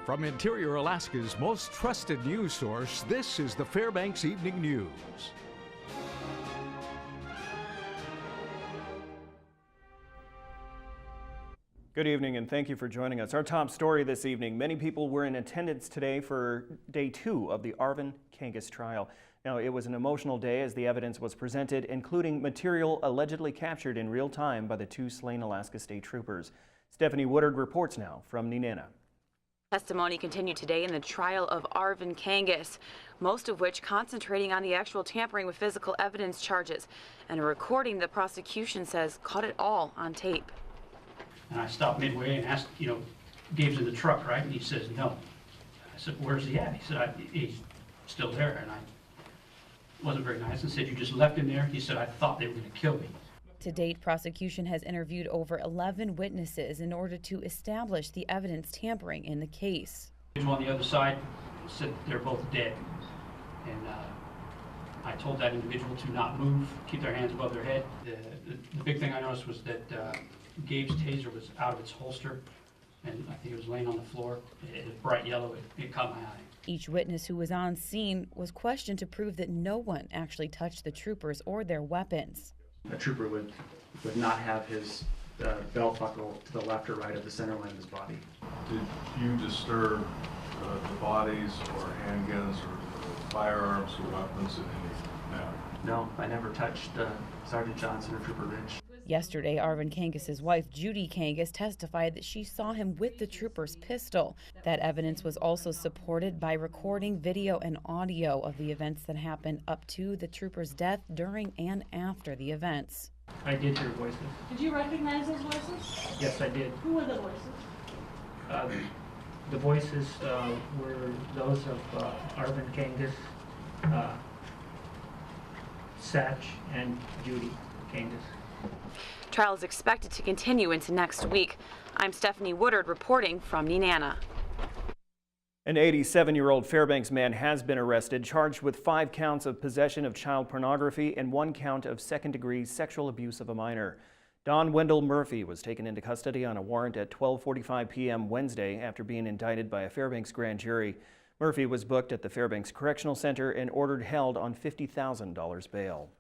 From Interior Alaska's most trusted news source, this is the Fbx Evening News. Good evening and thank you for joining us. Our top story this evening, many people were in attendance today for day 2 of the Arvin Kangas trial. Now, it was an emotional day as the evidence was presented, including material allegedly captured in real time by the 2 slain Alaska State Troopers. Stephanie Woodard reports now from Nenana. Testimony continued today in the trial of Arvin Kangas, most of which concentrating on the actual tampering with physical evidence charges and a recording the prosecution says caught it all on tape. And I stopped midway and asked, Gabe's in the truck, right? And he says, no. I said, where's he at? He said, he's still there. And I wasn't very nice and said, you just left him there? He said, I thought they were going to kill me. To date, prosecution has interviewed over 11 witnesses in order to establish the evidence tampering in the case. On the other side said they're both dead. And I told that individual to not move, keep their hands above their head. The big thing I noticed was that Gabe's taser was out of its holster, and I think it was laying on the floor. It was bright yellow. It caught my eye. Each witness who was on scene was questioned to prove that no one actually touched the troopers or their weapons. A trooper would not have his belt buckle to the left or right of the center line of his body. Did you disturb the bodies or handguns or firearms or weapons in any manner? No, I never touched Sergeant Johnson or Trooper Rich. Yesterday, Arvin Kangas' wife, Judy Kangas, testified that she saw him with the trooper's pistol. That evidence was also supported by recording, video, and audio of the events that happened up to the trooper's death, during and after the events. I did hear voices. Did you recognize those voices? Yes, I did. Who were the voices? The voices were those of Arvin Kangas, Satch, and Judy Kangas. Trial is expected to continue into next week. I'm Stephanie Woodard reporting from Nenana. An 87-year-old Fairbanks man has been arrested, charged with 5 counts of possession of child pornography and 1 count of second-degree sexual abuse of a minor. Don Wendell Murphy was taken into custody on a warrant at 12:45 p.m. Wednesday after being indicted by a Fairbanks grand jury. Murphy was booked at the Fairbanks Correctional Center and ordered held on $50,000 bail.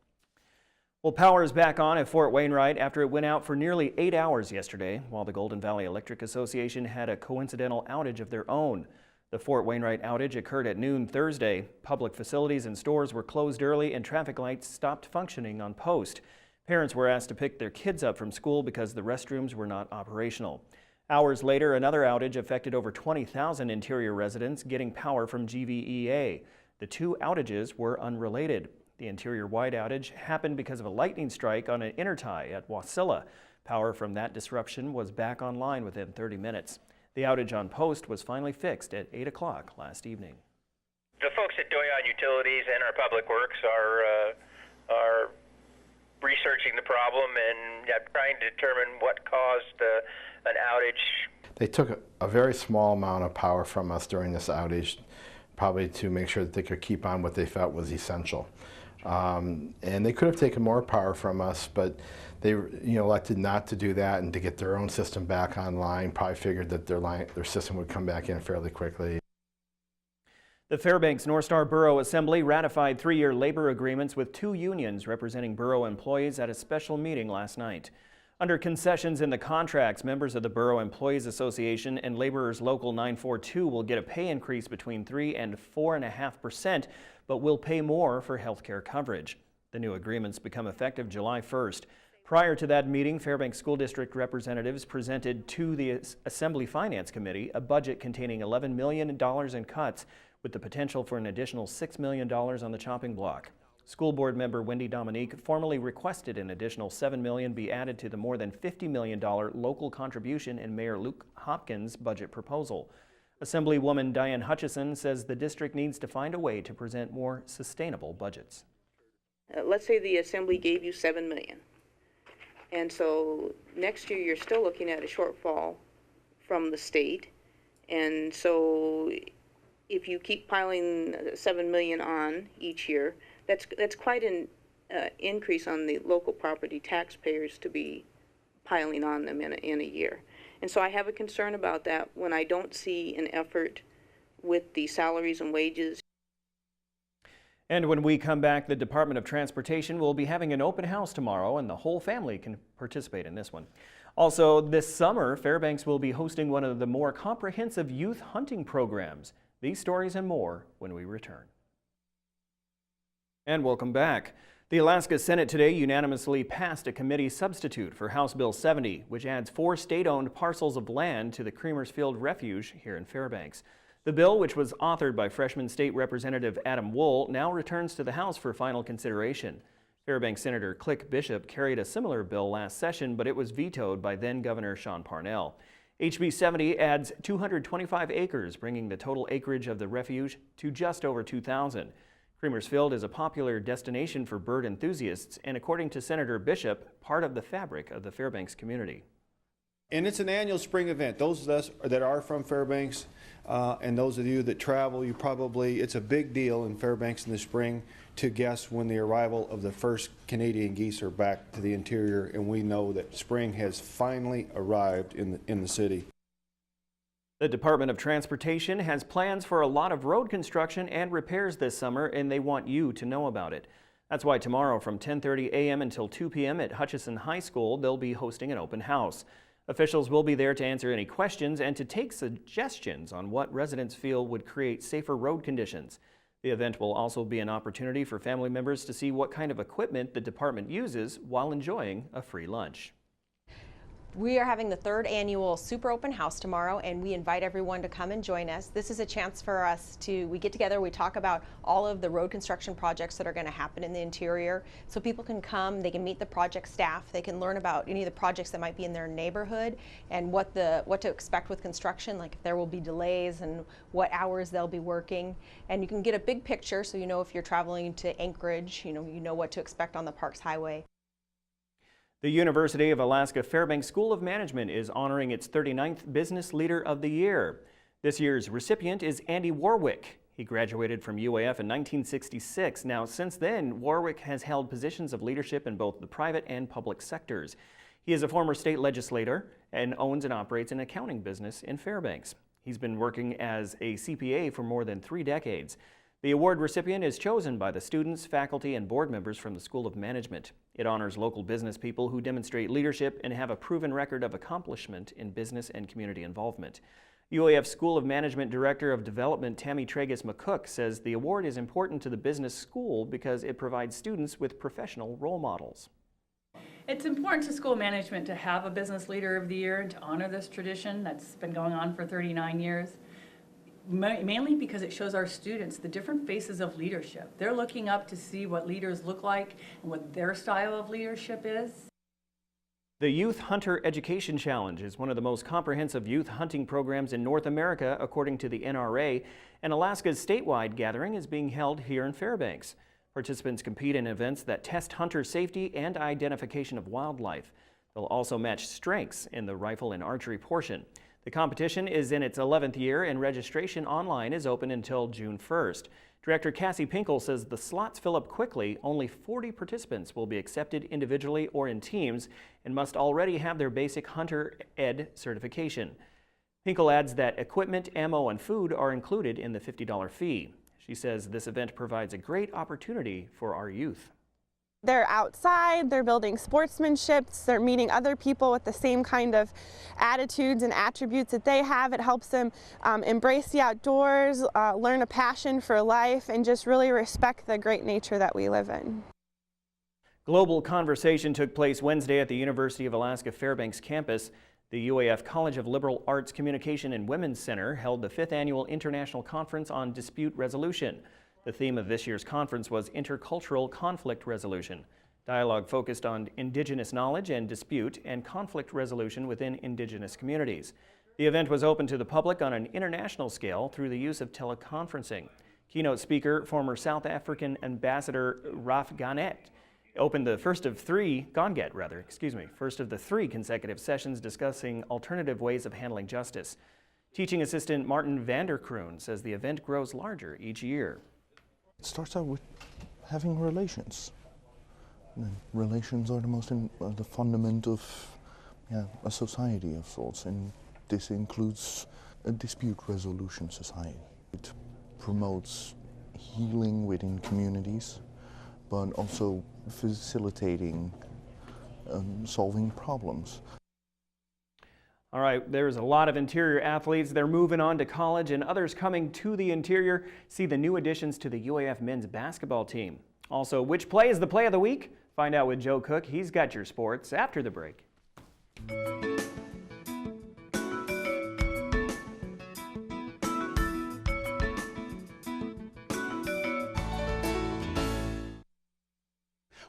Well, power is back on at Fort Wainwright after it went out for nearly 8 hours yesterday, while the Golden Valley Electric Association had a coincidental outage of their own. The Fort Wainwright outage occurred at noon Thursday. Public facilities and stores were closed early and traffic lights stopped functioning on post. Parents were asked to pick their kids up from school because the restrooms were not operational. Hours later, another outage affected over 20,000 interior residents getting power from GVEA. The 2 outages were unrelated. The interior-wide outage happened because of a lightning strike on an intertie at Wasilla. Power from that disruption was back online within 30 minutes. The outage on post was finally fixed at 8 o'clock last evening. The folks at Doyon Utilities and our Public Works are researching the problem and trying to determine what caused an outage. They took a very small amount of power from us during this outage, probably to make sure that they could keep on what they felt was essential. And they could have taken more power from us, but they elected not to do that and to get their own system back online. Probably figured that their system would come back in fairly quickly. The Fairbanks North Star Borough Assembly ratified 3-year labor agreements with 2 unions representing borough employees at a special meeting last night. Under concessions in the contracts, members of the Borough Employees Association and Laborers Local 942 will get a pay increase between 3 and 4.5%, but will pay more for health care coverage. The new agreements become effective July 1st. Prior to that meeting, Fairbanks School District representatives presented to the Assembly Finance Committee a budget containing $11 million in cuts, with the potential for an additional $6 million on the chopping block. School Board member Wendy Dominique formally requested an additional $7 million be added to the more than $50 million local contribution in Mayor Luke Hopkins' budget proposal. Assemblywoman Diane Hutchison says the district needs to find a way to present more sustainable budgets. Let's say the Assembly gave you $7 million. And so next year you're still looking at a shortfall from the state. And so if you keep piling $7 million on each year, that's quite an increase on the local property taxpayers to be piling on them in a year. And so I have a concern about that when I don't see an effort with the salaries and wages. And when we come back, the Department of Transportation will be having an open house tomorrow, and the whole family can participate in this one. Also, this summer, Fairbanks will be hosting one of the more comprehensive youth hunting programs. These stories and more when we return. And welcome back. The Alaska Senate today unanimously passed a committee substitute for House Bill 70, which adds 4 state-owned parcels of land to the Creamersfield Refuge here in Fairbanks. The bill, which was authored by freshman State Representative Adam Wool, now returns to the House for final consideration. Fairbanks Senator Click Bishop carried a similar bill last session, but it was vetoed by then-Governor Sean Parnell. HB 70 adds 225 acres, bringing the total acreage of the refuge to just over 2,000. Creamersfield is a popular destination for bird enthusiasts, and according to Senator Bishop, part of the fabric of the Fairbanks community. And it's an annual spring event. Those of us that are from Fairbanks and those of you that travel, it's a big deal in Fairbanks in the spring to guess when the arrival of the first Canadian geese are back to the interior, and we know that spring has finally arrived in the city. The Department of Transportation has plans for a lot of road construction and repairs this summer, and they want you to know about it. That's why tomorrow from 10:30 a.m. until 2 p.m. at Hutchison High School, they'll be hosting an open house. Officials will be there to answer any questions and to take suggestions on what residents feel would create safer road conditions. The event will also be an opportunity for family members to see what kind of equipment the department uses while enjoying a free lunch. We are having the 3rd annual Super Open House tomorrow, and we invite everyone to come and join us. This is a chance for us we get together, we talk about all of the road construction projects that are going to happen in the interior. So people can come, they can meet the project staff, they can learn about any of the projects that might be in their neighborhood and what to expect with construction, like if there will be delays and what hours they'll be working. And you can get a big picture so you know if you're traveling to Anchorage, you know what to expect on the Parks Highway. The University of Alaska Fairbanks School of Management is honoring its 39th Business Leader of the Year. This year's recipient is Andy Warwick. He graduated from UAF in 1966. Now, since then, Warwick has held positions of leadership in both the private and public sectors. He is a former state legislator and owns and operates an accounting business in Fairbanks. He's been working as a CPA for more than 3 decades. The award recipient is chosen by the students, faculty, and board members from the School of Management. It honors local business people who demonstrate leadership and have a proven record of accomplishment in business and community involvement. UAF School of Management Director of Development Tammy Tragus McCook says the award is important to the business school because it provides students with professional role models. It's important to school management to have a Business Leader of the Year and to honor this tradition that's been going on for 39 years. Mainly because it shows our students the different faces of leadership. They're looking up to see what leaders look like and what their style of leadership is. The Youth Hunter Education Challenge is one of the most comprehensive youth hunting programs in North America, according to the NRA, and Alaska's statewide gathering is being held here in Fairbanks. Participants compete in events that test hunter safety and identification of wildlife. They'll also match strengths in the rifle and archery portion. The competition is in its 11th year, and registration online is open until June 1st. Director Cassie Pinkel says the slots fill up quickly. Only 40 participants will be accepted individually or in teams and must already have their basic Hunter Ed certification. Pinkel adds that equipment, ammo, and food are included in the $50 fee. She says this event provides a great opportunity for our youth. They're outside, they're building sportsmanship, they're meeting other people with the same kind of attitudes and attributes that they have. It helps them embrace the outdoors, learn a passion for life, and just really respect the great nature that we live in. Global conversation took place Wednesday at the University of Alaska Fairbanks campus. The UAF College of Liberal Arts Communication and Women's Center held the 5th Annual International Conference on Dispute Resolution. The theme of this year's conference was Intercultural Conflict Resolution. Dialogue focused on Indigenous knowledge and dispute and conflict resolution within Indigenous communities. The event was open to the public on an international scale through the use of teleconferencing. Keynote speaker, former South African Ambassador Raf Ganget, opened the first of the 3 consecutive sessions discussing alternative ways of handling justice. Teaching assistant Martin Vanderkroon says the event grows larger each year. It starts out with having relations. And relations are the fundament of a society of sorts, and this includes a dispute resolution society. It promotes healing within communities, but also facilitating solving problems. All right, there's a lot of interior athletes. They're moving on to college, and others coming to the interior. See the new additions to the UAF men's basketball team. Also, which play is the play of the week? Find out with Joe Cook. He's got your sports after the break.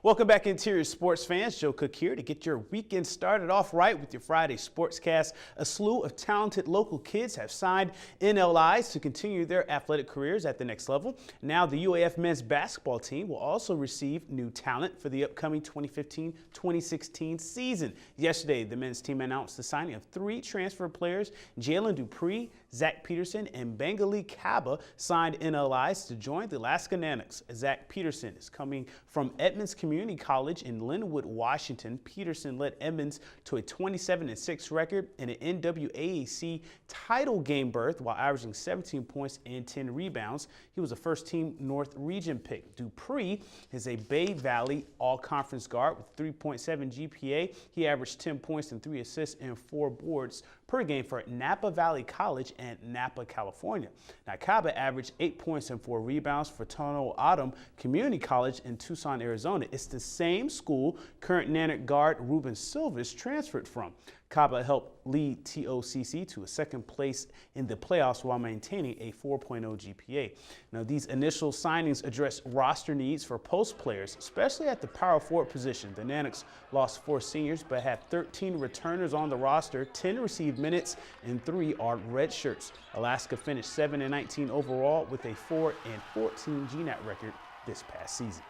Welcome back, Interior Sports fans. Joe Cook here to get your weekend started off right with your Friday Sportscast. A slew of talented local kids have signed NLIs to continue their athletic careers at the next level. Now the UAF men's basketball team will also receive new talent for the upcoming 2015-2016 season. Yesterday, the men's team announced the signing of 3 transfer players. Jalen Dupree, Zach Peterson, and Bengali Kaba signed NLIs to join the Alaska Nanooks. Zach Peterson is coming from Edmonds Community College in Linwood, Washington. Peterson led Edmonds to a 27-6 record and an NWAAC title game berth while averaging 17 points and 10 rebounds. He was a first-team North Region pick. Dupree is a Bay Valley all-conference guard with 3.7 GPA. He averaged 10 points and 3 assists and 4 boards per game for Napa Valley College and Napa, California. Now, Kaba averaged 8 points and 4 rebounds for Tono Autumn Community College in Tucson, Arizona. It's the same school current Nanook guard Ruben Silvas transferred from. Kaba helped lead TOCC to a second place in the playoffs while maintaining a 4.0 GPA. Now, these initial signings address roster needs for post players, especially at the power forward position. The Nanooks lost 4 seniors but have 13 returners on the roster, 10 received minutes, and 3 are red shirts. Alaska finished 7-19 overall with a 4-14 GNAT record this past season.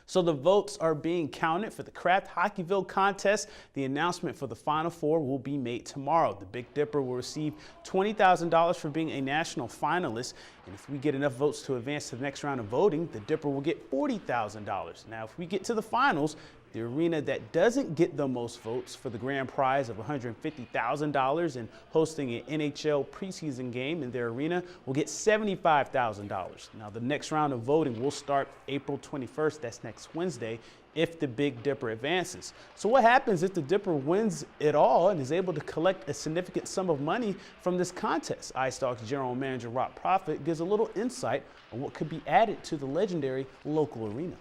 So the votes are being counted for the Kraft Hockeyville contest. The announcement for the Final Four will be made tomorrow. The Big Dipper will receive $20,000 for being a national finalist. And if we get enough votes to advance to the next round of voting, the Dipper will get $40,000. Now, if we get to the finals, the arena that doesn't get the most votes for the grand prize of $150,000 and hosting an NHL preseason game in their arena will get $75,000. Now, the next round of voting will start April 21st. That's next Wednesday, if the Big Dipper advances. So what happens if the Dipper wins it all and is able to collect a significant sum of money from this contest? iStalk's General Manager Rob Proffitt gives a little insight on what could be added to the legendary local arena.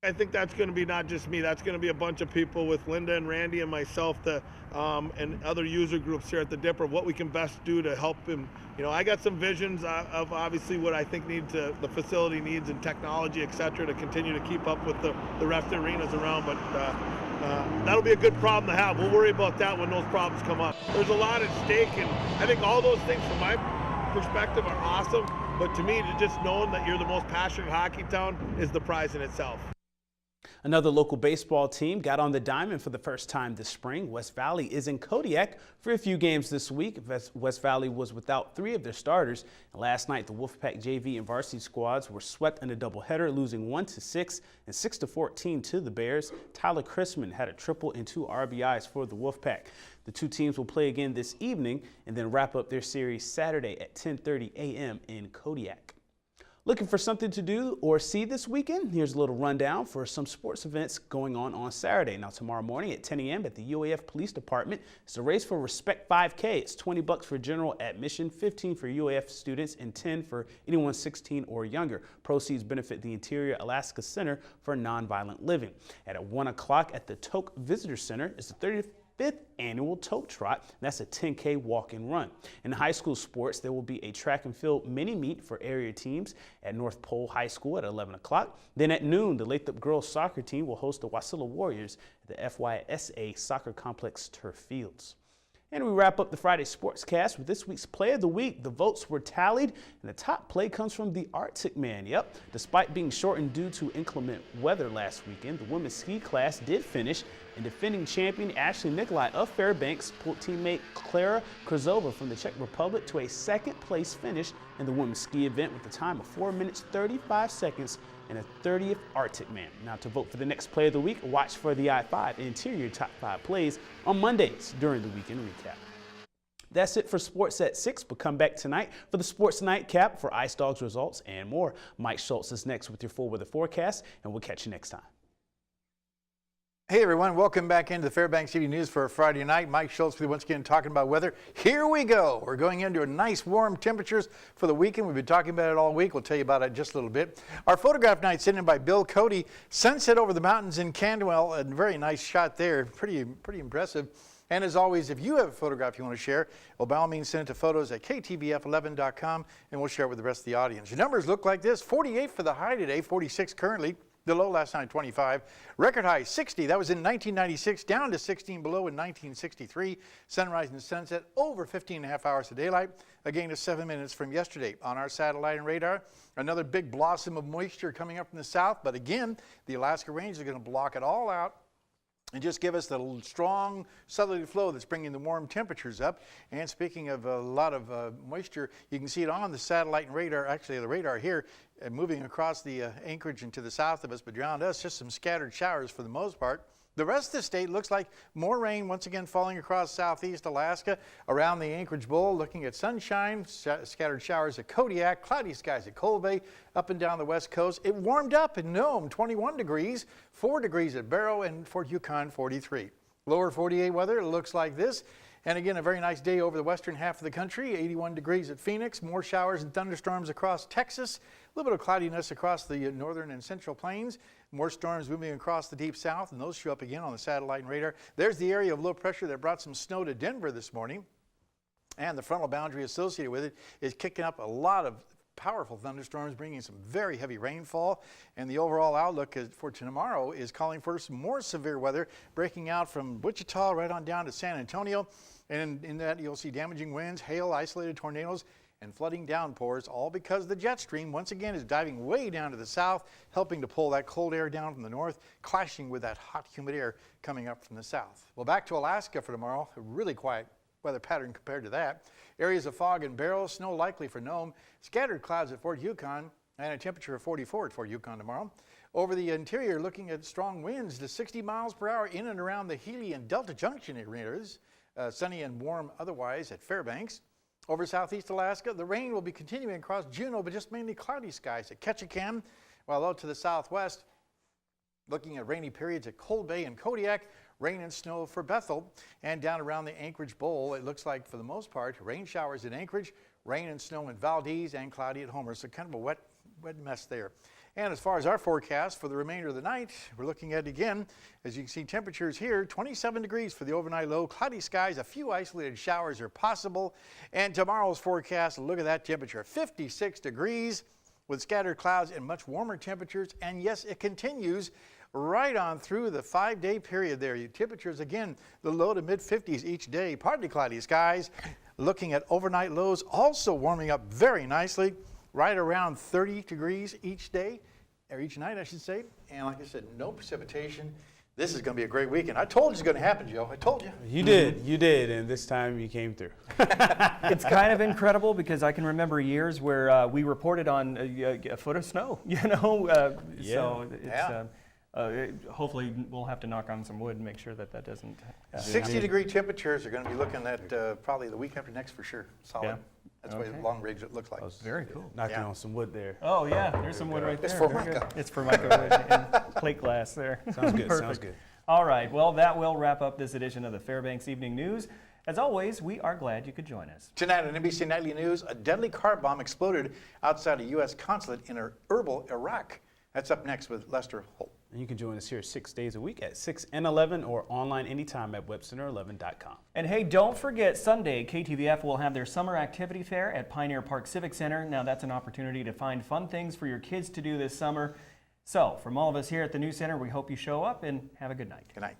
I think that's going to be not just me. That's going to be a bunch of people with Linda and Randy and myself and other user groups here at the Dipper, what we can best do to help him. You know, I got some visions of obviously what I think the facility needs and technology, et cetera, to continue to keep up with the rest of the arenas around. But that'll be a good problem to have. We'll worry about that when those problems come up. There's a lot at stake, and I think all those things from my perspective are awesome. But to me, to just knowing that you're the most passionate hockey town is the prize in itself. Another local baseball team got on the diamond for the first time this spring. West Valley is in Kodiak for a few games this week. West Valley was without 3 of their starters. And last night, the Wolfpack JV and varsity squads were swept in a doubleheader, losing 1-6 and 6-14 to the Bears. Tyler Chrisman had a triple and 2 RBIs for the Wolfpack. The 2 teams will play again this evening and then wrap up their series Saturday at 10:30 a.m. in Kodiak. Looking for something to do or see this weekend? Here's a little rundown for some sports events going on Saturday. Now, tomorrow morning at 10 a.m. at the UAF Police Department, it's a race for Respect 5K. It's $20 for general admission, $15 for UAF students, and $10 for anyone 16 or younger. Proceeds benefit the Interior Alaska Center for Nonviolent Living. At 1 o'clock at the Tok Visitor Center, it's the 35th annual Tok Trot. That's a 10K walk and run. In high school sports, there will be a track and field mini meet for area teams at North Pole High School at 11 o'clock. Then at noon, the Lathrop girls soccer team will host the Wasilla Warriors at the FYSA Soccer Complex turf fields. And we wrap up the Friday Sportscast with this week's Play of the Week. The votes were tallied, and the top play comes from the Arctic Man. Despite being shortened due to inclement weather last weekend, the women's ski class did finish And defending champion Ashley Nikolai of Fairbanks pulled teammate Klara Krzova from the Czech Republic to a second-place finish in the women's ski event with a time of 4 minutes 35 seconds and a 30th Arctic man. Now, to vote for the next play of the week, watch for the I-5 Interior Top 5 plays on Mondays during the weekend recap. That's it for Sports at 6. We'll come back tonight for the Sports Nightcap for Ice Dogs results and more. Mike Schultz is next with your full weather forecast, and we'll catch you next time. Hey everyone, welcome back into the Fbx Evening News for a Friday night. Mike Schultz with you once again talking about weather. Here we go. We're going into a nice warm temperatures for the weekend. We've been talking about it all week. We'll tell you about it just a little bit. Our photograph night sent in by Bill Cody. Sunset over the mountains in Candwell. A very nice shot there. Pretty impressive. And as always, if you have a photograph you want to share, well, by all means, send it to photos@ktvf11.com and we'll share it with the rest of the audience. Your numbers look like this. 48 for the high today, 46 currently. The low last night, 25. Record high, 60. That was in 1996, down to 16 below in 1963. Sunrise and sunset over 15.5 hours of daylight, a gain of 7 minutes from yesterday. On our satellite and radar, another big blossom of moisture coming up from the south, but again, the Alaska Range are going to block it all out and just give us the strong southerly flow that's bringing the warm temperatures up. And speaking of a lot of moisture, you can see it on the satellite and radar, actually the radar here, moving across the Anchorage and to the south of us, but around us, just some scattered showers for the most part. The rest of the state looks like more rain once again falling across southeast Alaska around the Anchorage Bowl, looking at sunshine, scattered showers at Kodiak, cloudy skies at Cold Bay, up and down the west coast. It warmed up in Nome, 21 degrees, 4 degrees at Barrow, and Fort Yukon, 43. Lower 48 weather, it looks like this. And again, a very nice day over the western half of the country, 81 degrees at Phoenix, more showers and thunderstorms across Texas, a little bit of cloudiness across the northern and central plains, more storms moving across the deep south, and those show up again on the satellite and radar. There's the area of low pressure that brought some snow to Denver this morning, and the frontal boundary associated with it is kicking up a lot of powerful thunderstorms, bringing some very heavy rainfall, and the overall outlook for tomorrow is calling for some more severe weather, breaking out from Wichita right on down to San Antonio. And in that, you'll see damaging winds, hail, isolated tornadoes, and flooding downpours, all because the jet stream, once again, is diving way down to the south, helping to pull that cold air down from the north, clashing with that hot, humid air coming up from the south. Well, back to Alaska for tomorrow, a really quiet weather pattern compared to that. Areas of fog and Barrow, snow likely for Nome, scattered clouds at Fort Yukon, and a temperature of 44 at Fort Yukon tomorrow. Over the interior, looking at strong winds to 60 miles per hour in and around the Healy and Delta Junction areas. Sunny and warm otherwise at Fairbanks. Over southeast Alaska, the rain will be continuing across Juneau, but just mainly cloudy skies at Ketchikan, while out to the southwest, looking at rainy periods at Cold Bay and Kodiak, rain and snow for Bethel, and down around the Anchorage Bowl, it looks like for the most part, rain showers in Anchorage, rain and snow in Valdez, and cloudy at Homer, so kind of a wet mess there. And as far as our forecast for the remainder of the night, we're looking at, again, as you can see, temperatures here, 27 degrees for the overnight low, cloudy skies, a few isolated showers are possible. And tomorrow's forecast, look at that temperature, 56 degrees with scattered clouds and much warmer temperatures. And yes, it continues right on through the 5-day period there. Your temperatures, again, the low to mid 50s each day, partly cloudy skies. Looking at overnight lows, also warming up very nicely. Right around 30 degrees each day, or each night, I should say. And like I said, no precipitation. This is going to be a great weekend. I told you it's going to happen, Joe. I told you. You did, and this time you came through. It's kind of incredible because I can remember years where we reported on a foot of snow, So it's, hopefully we'll have to knock on some wood and make sure that that doesn't 60-degree temperatures are going to be looking at probably the week after next for sure. Solid. Yeah. That's what long range it looks like. Very cool. Knocking on some wood there. Oh yeah, there's some wood right there. It's Formica. It's Formica and plate glass there. Sounds good. Sounds good. All right. Well, that will wrap up this edition of the Fbx Evening News. As always, we are glad you could join us. Tonight on NBC Nightly News, a deadly car bomb exploded outside a U.S. consulate in Erbil, Iraq. That's up next with Lester Holt. And you can join us here 6 days a week at 6 and 11 or online anytime at webcenter11.com. And hey, don't forget, Sunday, KTVF will have their summer activity fair at Pioneer Park Civic Center. Now, that's an opportunity to find fun things for your kids to do this summer. So, from all of us here at the News Center, we hope you show up and have a good night. Good night.